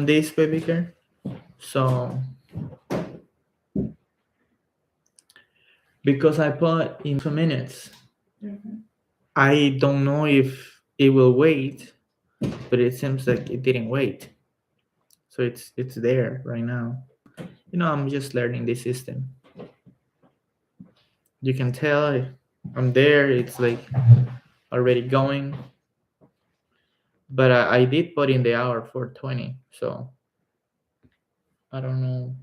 this, baby girl. So because I put in 2 minutes, I don't know if it will wait, but it seems like it didn't wait. So it's there right now. I'm just learning the system. You can tell I'm there. It's like already going, but I did put in the hour 4:20. So I don't know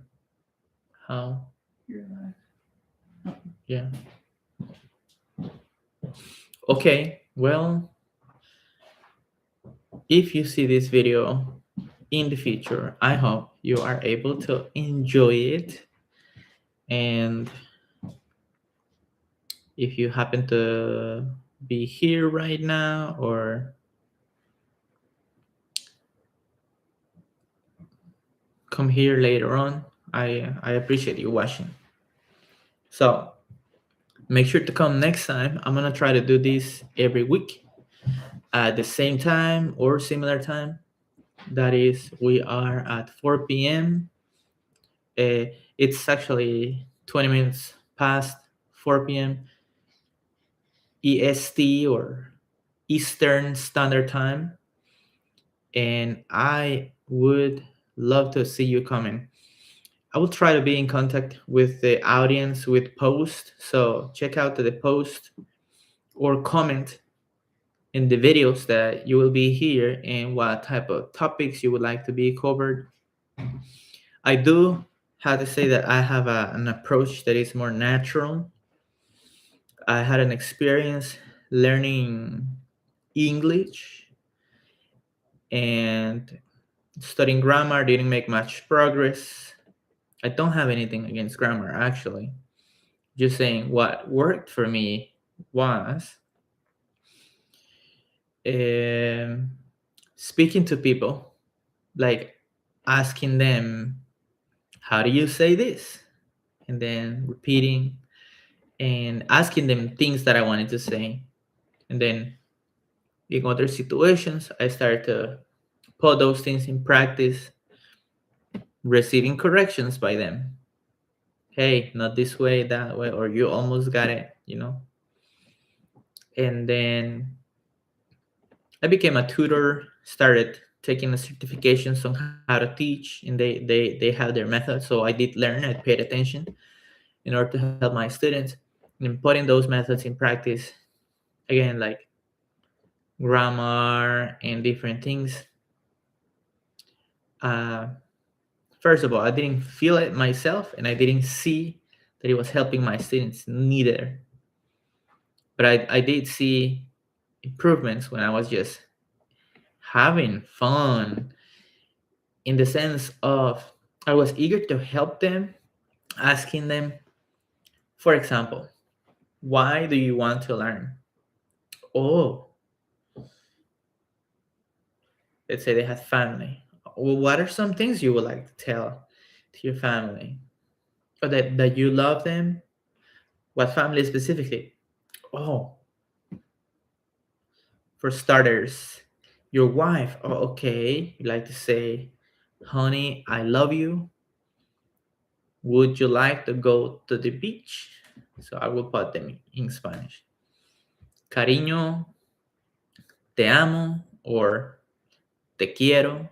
how. Yeah. Okay. Well, if you see this video in the future, I hope you are able to enjoy it. And if you happen to be here right now or come here later on, I appreciate you watching. So make sure to come next time. I'm gonna try to do this every week at the same time or similar time. That is, we are at 4 p.m. It's actually 20 minutes past 4 p.m. EST or Eastern Standard Time. And I would love to see you coming. I will try to be in contact with the audience with post. So check out the post or comment in the videos that you will be here and what type of topics you would like to be covered. I do have to say that I have an approach that is more natural. I had an experience learning English and studying grammar, didn't make much progress. I don't have anything against grammar, actually. Just saying what worked for me was um, speaking to people, like asking them, how do you say this? And then repeating and asking them things that I wanted to say. And then in other situations, I started to put those things in practice, receiving corrections by them. Hey, not this way, that way, or you almost got it. And then I became a tutor, started taking the certifications on how to teach, and they have their method. So I did learn, I paid attention in order to help my students. And putting those methods in practice, again, like grammar and different things. Uh, First of all, I didn't feel it myself, and I didn't see that it was helping my students neither. But I did see improvements when I was just having fun, in the sense of I was eager to help them, asking them, for example, why do you want to learn? Oh, let's say they had family. Well, what are some things you would like to tell to your family? Or that you love them? What family specifically? Oh, for starters, your wife. Oh, okay. You like to say, honey, I love you. Would you like to go to the beach? So I will put them in Spanish. Cariño, te amo, or te quiero.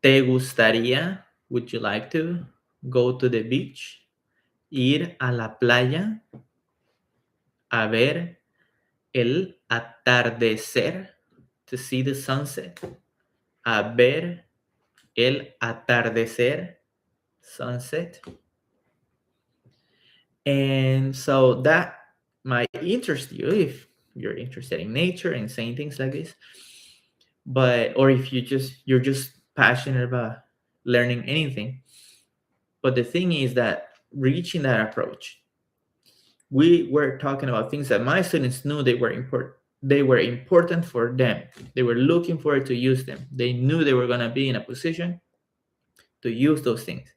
¿Te gustaría? Would you like to go to the beach? Ir a la playa a ver el atardecer, to see the sunset. A ver el atardecer, sunset. And so that might interest you if you're interested in nature and saying things like this. But or if you're just passionate about learning anything. But the thing is that reaching that approach, we were talking about things that my students knew they were important. They were important for them. They were looking forward to use them. They knew they were going to be in a position to use those things.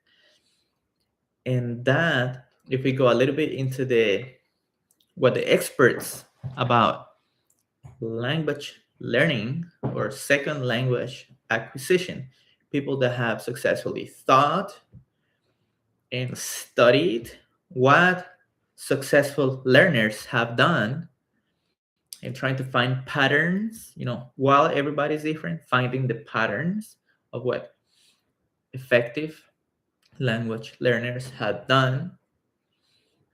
And that, if we go a little bit into what the experts about language learning or second language acquisition. People that have successfully thought and studied what successful learners have done and trying to find patterns, while everybody's different, finding the patterns of what effective language learners have done,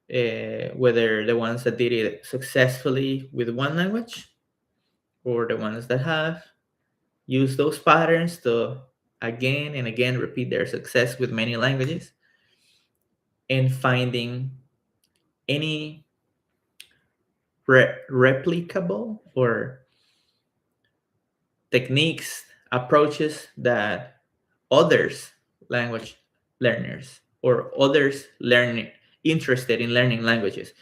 whether the ones that did it successfully with one language or the ones that have used those patterns to again and again repeat their success with many languages, and finding any replicable or techniques, approaches that others language learners or others learning interested in learning languages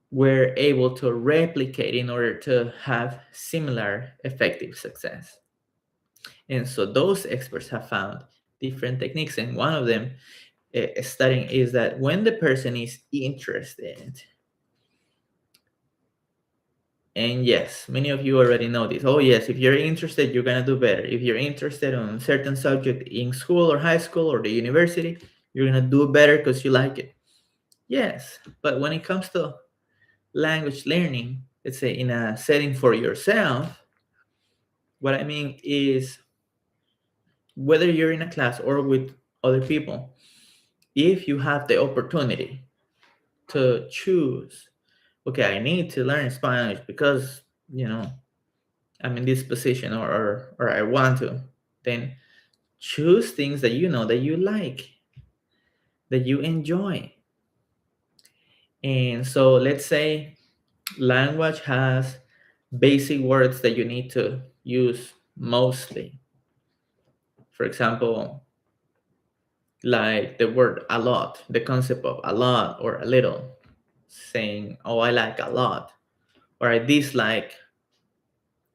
were able to replicate in order to have similar effective success. And so those experts have found different techniques, and one of them studying is that when the person is interested, and yes, many of you already know this. Oh yes, if you're interested, you're gonna do better. If you're interested on a certain subject in school or high school or the university, you're gonna do better because you like it. Yes, but when it comes to language learning, let's say in a setting for yourself, what I mean is whether you're in a class or with other people, if you have the opportunity to choose, okay, I need to learn Spanish because, I'm in this position, or I want to, then choose things that you know that you like, that you enjoy. And so let's say language has basic words that you need to use mostly. For example, like the word a lot, the concept of a lot or a little, saying, oh, I like a lot, or I dislike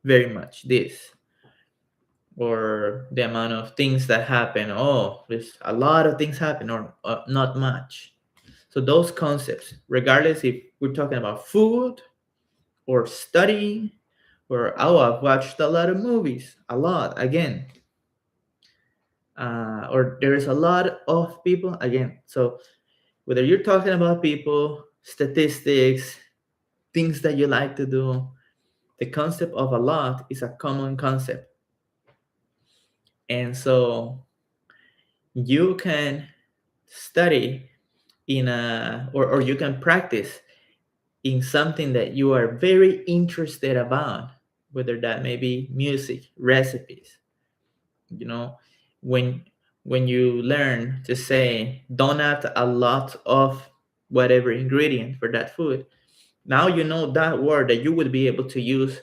very much this, or the amount of things that happen. Oh, there's a lot of things happen, or not much. So those concepts, regardless if we're talking about food or studying, or oh, I've watched a lot of movies, a lot again, or there's a lot of people again. So whether you're talking about people, statistics, things that you like to do, the concept of a lot is a common concept. And so you can study or you can practice in something that you are very interested about, whether that may be music, recipes. You know, when when you learn to say don't add a lot of whatever ingredient for that food, now you know that word that you will be able to use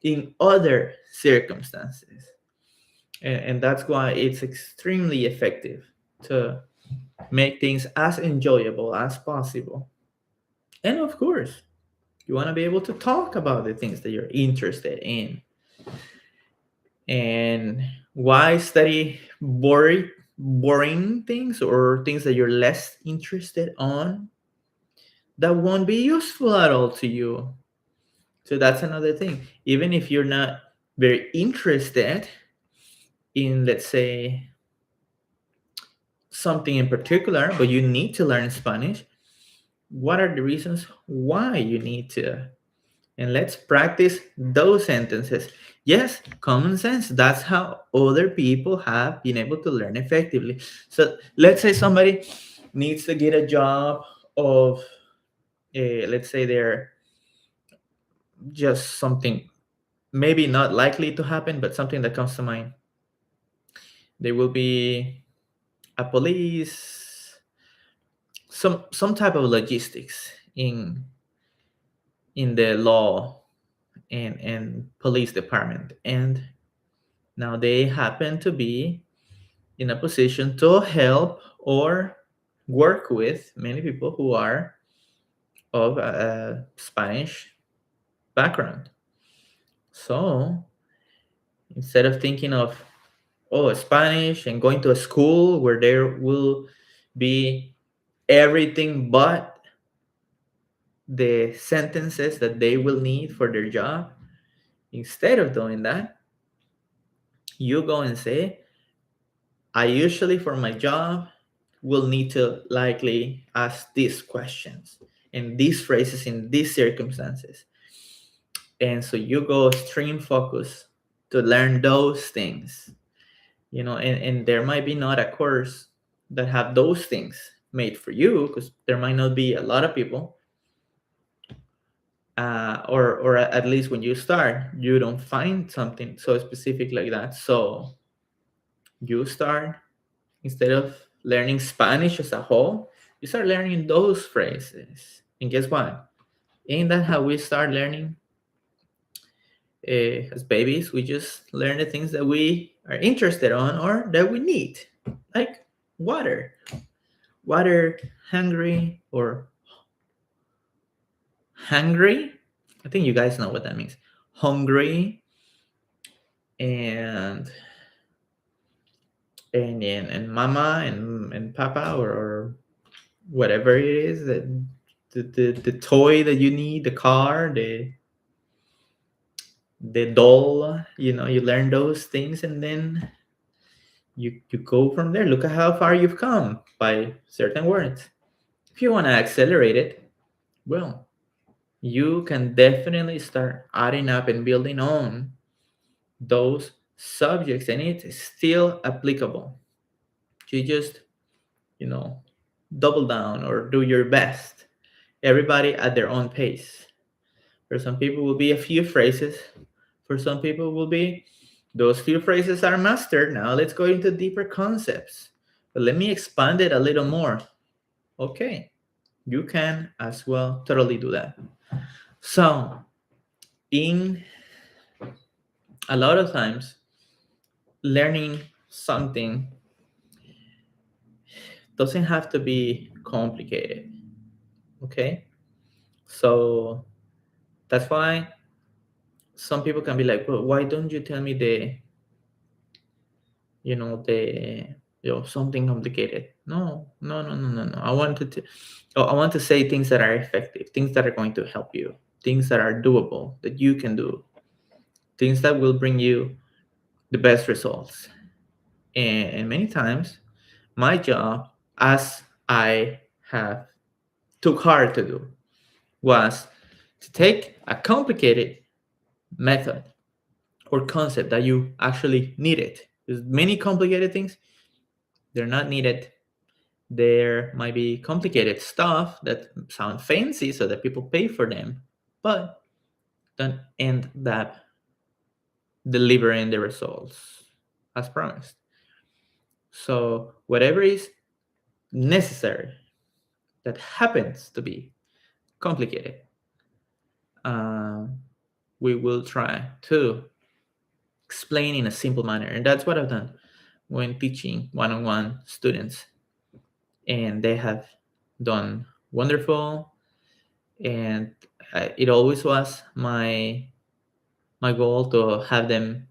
in other circumstances. And that's why it's extremely effective to make things as enjoyable as possible. And of course, you want to be able to talk about the things that you're interested in. And why study boring things or things that you're less interested on that won't be useful at all to you? So that's another thing. Even if you're not very interested in, let's say, something in particular, but you need to learn Spanish, what are the reasons why you need to? And let's practice those sentences. Yes, common sense. That's how other people have been able to learn effectively. So let's say somebody needs to get a job of, let's say they're just something maybe not likely to happen, but something that comes to mind. They will be a police, some type of logistics in the law and police department, and now they happen to be in a position to help or work with many people who are of a Spanish background. So instead of thinking of, oh, Spanish and going to a school where there will be everything but the sentences that they will need for their job, instead of doing that, you go and say, I usually for my job will need to likely ask these questions and these phrases in these circumstances. And so you go stream focus to learn those things, and there might be not a course that have those things made for you, because there might not be a lot of people, or at least when you start, you don't find something so specific like that. So you start, instead of learning Spanish as a whole, you start learning those phrases. And guess what? Ain't that how we start learning? As babies, we just learn the things that we are interested on or that we need, like water. Water, hungry, or hungry. I think you guys know what that means. Hungry, and and mama and papa, or whatever it is, that the toy that you need, the car, the doll, you learn those things, and then you go from there. Look at how far you've come by certain words. If you want to accelerate it, well, you can definitely start adding up and building on those subjects, and it's still applicable. You just, you know double down or do your best. Everybody at their own pace. For some people will be a few phrases. For some people will be, those few phrases are mastered. Now let's go into deeper concepts. But let me expand it a little more. Okay, you can as well totally do that. So, in a lot of times, learning something doesn't have to be complicated. Okay, so that's why some people can be like, well, why don't you tell me the something complicated? No, no, no, no, no, no. I want to say things that are effective, things that are going to help you, things that are doable, that you can do, things that will bring you the best results. And many times, my job, as I have took hard to do, was to take a complicated method or concept that you actually needed. There's many complicated things, they're not needed. There might be complicated stuff that sound fancy so that people pay for them, but don't end up delivering the results as promised. So whatever is necessary that happens to be complicated, um, we will try to explain in a simple manner. And that's what I've done when teaching one-on-one students. And they have done wonderful. And it always was my goal to have them,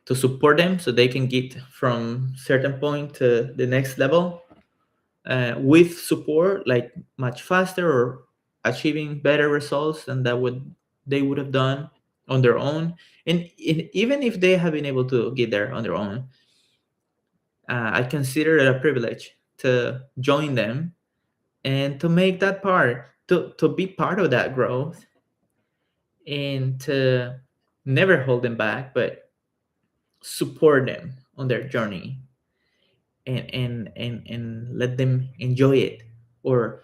to support them so they can get from certain point to the next level, with support, like much faster, or achieving better results than that would they would have done on their own. And even if they have been able to get there on their own, I consider it a privilege to join them and to make that part, to be part of that growth, and to never hold them back, but support them on their journey, and let them enjoy it, or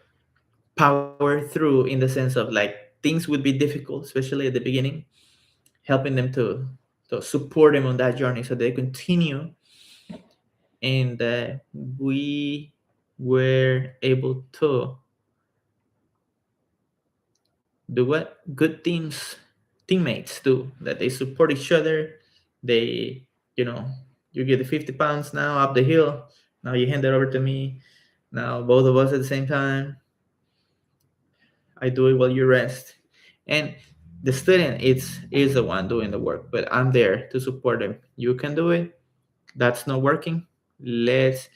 power through, in the sense of like things would be difficult, especially at the beginning, helping them to support them on that journey so they continue, and we were able to do what good teammates do, that they support each other. They, you know you get the 50 pounds now up the hill, now you hand it over to me, now both of us at the same time, I do it while you rest. And the student is the one doing the work, but I'm there to support them. You can do it. That's not working. Let's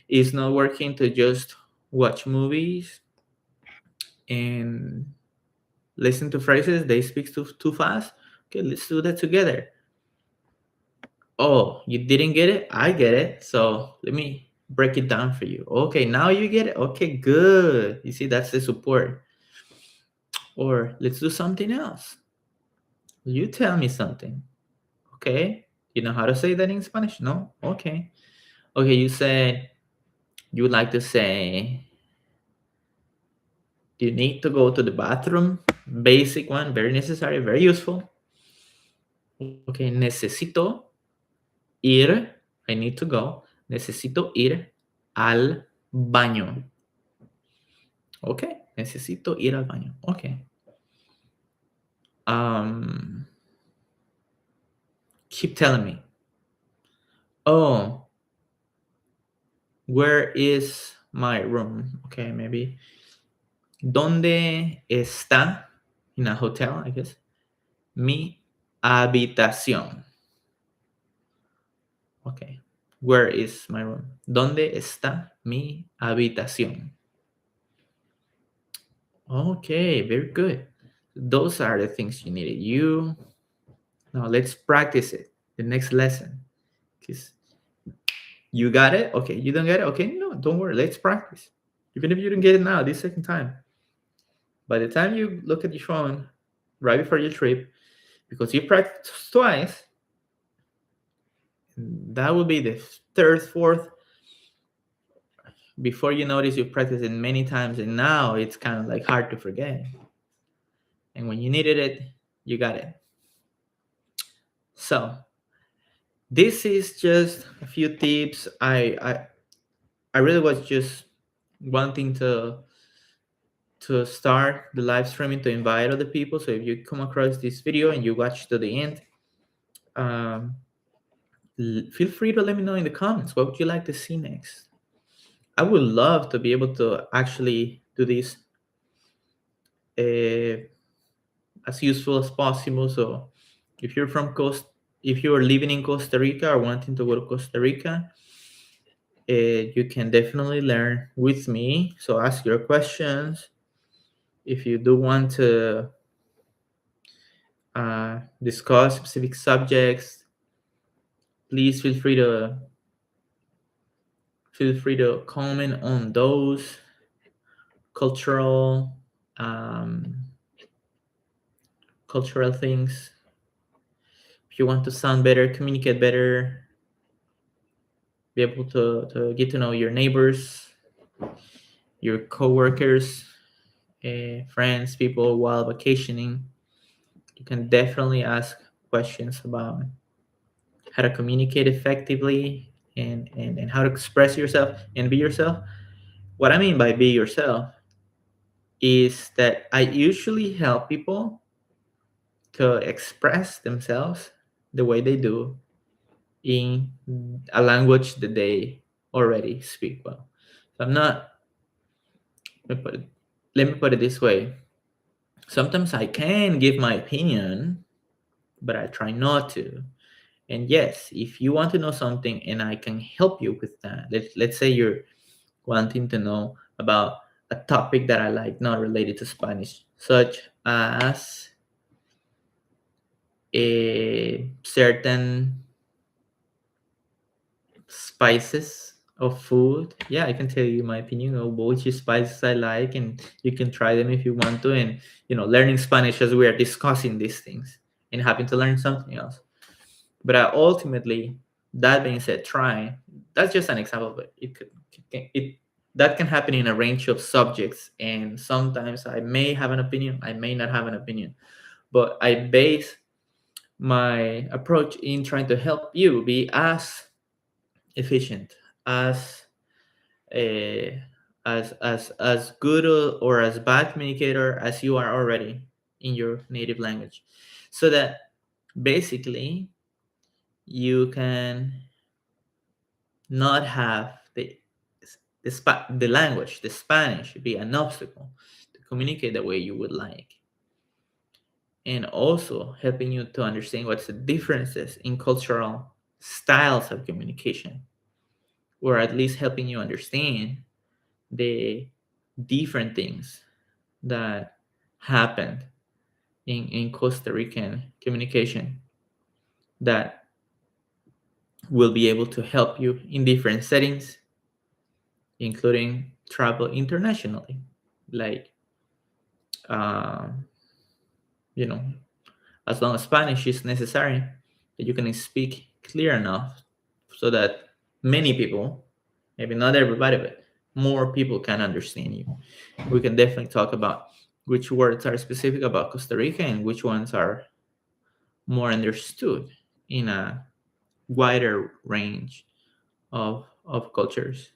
It's not working to just watch movies and listen to phrases they speak too fast. Okay, let's do that together. Oh, you didn't get it? I get it. So let me break it down for you. Okay, now you get it. Okay, good. You see, that's the support. Or let's do something else. You tell me something. Okay. You know how to say that in Spanish? No? Okay. Okay, you said you would like to say, you need to go to the bathroom. Basic one, very necessary, very useful. Okay, necesito ir. I need to go. Necesito ir al baño. Okay, necesito ir al baño. Okay. Um, keep telling me. Oh, where is my room? Okay, maybe. ¿Dónde está? In a hotel, I guess. Mi habitación. Okay. Where is my room? ¿Dónde está mi habitación? Okay, very good. Those are the things you needed. You now let's practice it. The next lesson. Because you got it? Okay. You don't get it? Okay, no, don't worry. Let's practice. Even if you don't get it now, this second time. By the time you look at your phone right before your trip, because you practiced twice, that will be the third, fourth. Before you notice, you practiced it many times, and now it's kind of like hard to forget. And when you needed it, you got it. So this is just a few tips. I really was just wanting to start the live streaming to invite other people. So if you come across this video and you watch to the end, um, feel free to let me know in the comments what would you like to see next. I would love to be able to actually do this uh, as useful as possible. So if you're from if you are living in Costa Rica or wanting to go to Costa Rica, you can definitely learn with me. So ask your questions. If you do want to discuss specific subjects, please feel free to comment on those cultural um, cultural things. If you want to sound better, communicate better, be able to get to know your neighbors, your coworkers, friends, people while vacationing, you can definitely ask questions about how to communicate effectively and how to express yourself and be yourself. What I mean by be yourself is that I usually help people to express themselves the way they do in a language that they already speak well. So I'm not, let me put it this way. Sometimes I can give my opinion, but I try not to. And yes, if you want to know something and I can help you with that, let's say you're wanting to know about a topic that I like, not related to Spanish, such as a certain spices of food. Yeah, I can tell you my opinion of which spices I like, and you can try them if you want to. And learning Spanish as we are discussing these things and having to learn something else. But ultimately, that being said, try. That's just an example, but it that can happen in a range of subjects. And sometimes I may have an opinion, I may not have an opinion, but I base my approach in trying to help you be as efficient, as uh, as good or as bad communicator as you are already in your native language, so that basically you can not have the language, the Spanish, be an obstacle to communicate the way you would like, and also helping you to understand what's the differences in cultural styles of communication, or at least helping you understand the different things that happened in Costa Rican communication that will be able to help you in different settings, including travel internationally. Like, um, you know, as long as Spanish is necessary, that you can speak clear enough so that many people, maybe not everybody, but more people can understand you. We can definitely talk about which words are specific about Costa Rica and which ones are more understood in a wider range of cultures.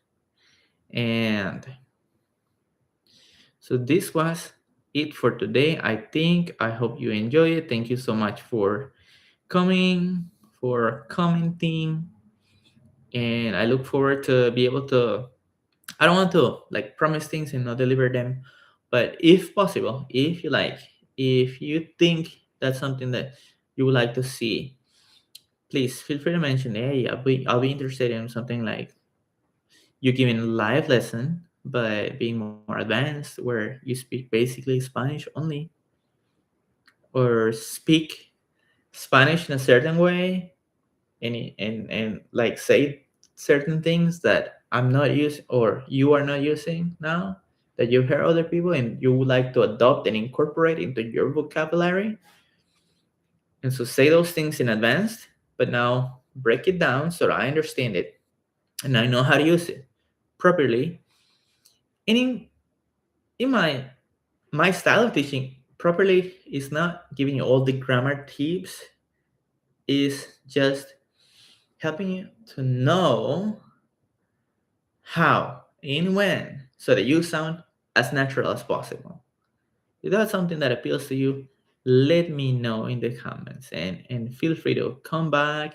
And so this was it for today. I hope you enjoy it. Thank you so much for coming, for commenting, and I look forward to be able to. I don't want to like promise things and not deliver them, but if possible, if you like, if you think that's something that you would like to see, please feel free to mention. Hey, I'll be interested in something like you giving a live lesson, but being more advanced, where you speak basically Spanish only, or speak Spanish in a certain way, and like say certain things that I'm not using or you are not using now, that you hear other people and you would like to adopt and incorporate into your vocabulary. And so say those things in advance, but now break it down so that I understand it and I know how to use it properly. And in my style of teaching properly is not giving you all the grammar tips, is just helping you to know how and when so that you sound as natural as possible. If that's something that appeals to you, let me know in the comments, and feel free to come back,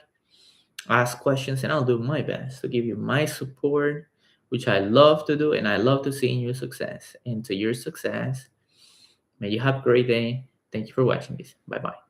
ask questions, and I'll do my best to give you my support, which I love to do, and I love to see in your success. And to your success, may you have a great day. Thank you for watching this. Bye bye.